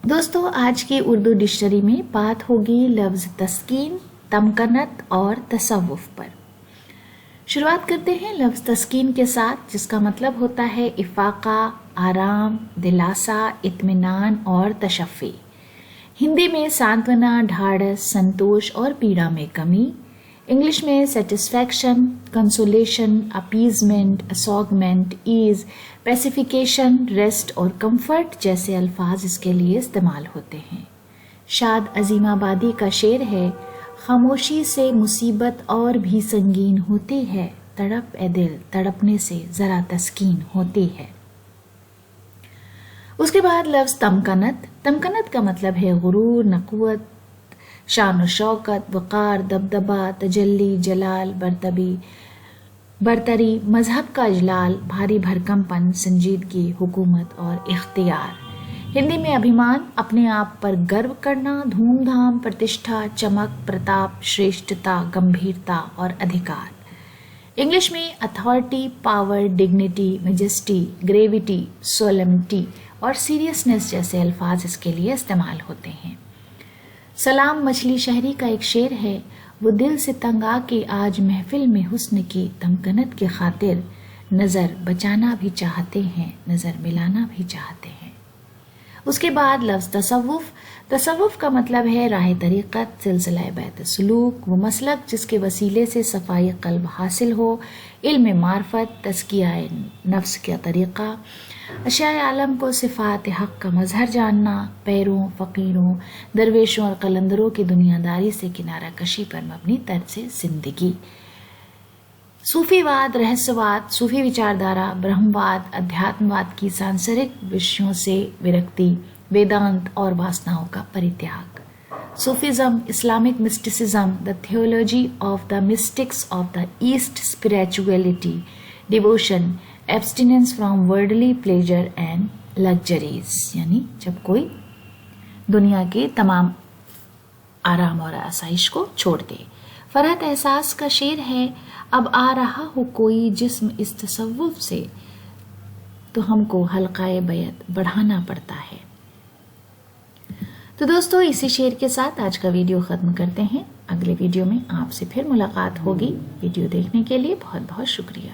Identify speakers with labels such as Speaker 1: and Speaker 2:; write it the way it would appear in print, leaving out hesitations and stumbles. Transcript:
Speaker 1: دوستو آج کی اردو ڈکشنری میں بات ہوگی لفظ تسکین، تمکنت اور تصوف پر۔ شروعات کرتے ہیں لفظ تسکین کے ساتھ، جس کا مطلب ہوتا ہے افاقہ، آرام، دلاسا، اطمینان اور تشفی۔ ہندی میں سانتونا، ڈھاڑس، سنتوش اور پیڑا میں کمی۔ انگلش میں satisfaction, consolation, appeasement, assuagement, ease, pacification, rest اور کمفرٹ جیسے الفاظ اس کے لیے استعمال ہوتے ہیں۔ شاد عظیم آبادی کا شعر ہے، خاموشی سے مصیبت اور بھی سنگین ہوتی ہے، تڑپ اے دل تڑپنے سے ذرا تسکین ہوتی ہے۔ اس کے بعد لفظ تمکنت۔ تمکنت کا مطلب ہے غرور، نخوت، شان و شوکت، وقار، دبدبہ، تجلی، جلال، برتری، مذہب کا اجلال، بھاری بھرکم پن، سنجیدگی، حکومت اور اختیار۔ ہندی میں ابھیمان، اپنے آپ پر گرو کرنا، دھوم دھام، پرتشٹھا، چمک، پرتاپ، شریشٹتا، گمبھیرتا اور ادھیکار۔ انگلش میں authority, power, dignity, majesty, gravity, solemnity اور سیریسنس جیسے الفاظ اس کے لیے استعمال ہوتے ہیں۔ سلام مچھلی شہری کا ایک شعر ہے، وہ دل سے تنگ آ کے آج محفل میں حسن کی تمکنت کی خاطر نظر بچانا بھی چاہتے ہیں، نظر ملانا بھی چاہتے ہیں۔ اس کے بعد لفظ تصوف۔ تصوف کا مطلب ہے راہ طریقت، سلسلہ بیت سلوک، وہ مسلک جس کے وسیلے سے صفائی قلب حاصل ہو، علم معرفت، تزکیہ نفس کا طریقہ، اشیاء عالم کو صفات حق کا مظہر جاننا، پیروں، فقیروں، درویشوں اور قلندروں کی دنیا داری سے کنارہ کشی پر مبنی طرز زندگی۔ صوفی واد، رہسیواد، صوفی وچاردھارا، برہم واد، ادھیاتم واد کی سانسرک وشیوں سے ورکتی، ویدانت اور واسناؤں کا پریتیاگ۔ Sufism, Islamic mysticism, the theology of the mystics of the East, spirituality, devotion, abstinence from worldly pleasure and luxuries, یعنی جب کوئی دنیا کے تمام آرام اور آسائش کو چھوڑ دے۔ فرحت احساس کا شعر ہے، اب آ رہا ہو کوئی جسم اس تصوف سے، تو ہم کو حلقہ بیعت بڑھانا پڑتا ہے۔ تو دوستو اسی شعر کے ساتھ آج کا ویڈیو ختم کرتے ہیں۔ اگلے ویڈیو میں آپ سے پھر ملاقات ہوگی۔ ویڈیو دیکھنے کے لیے بہت بہت شکریہ۔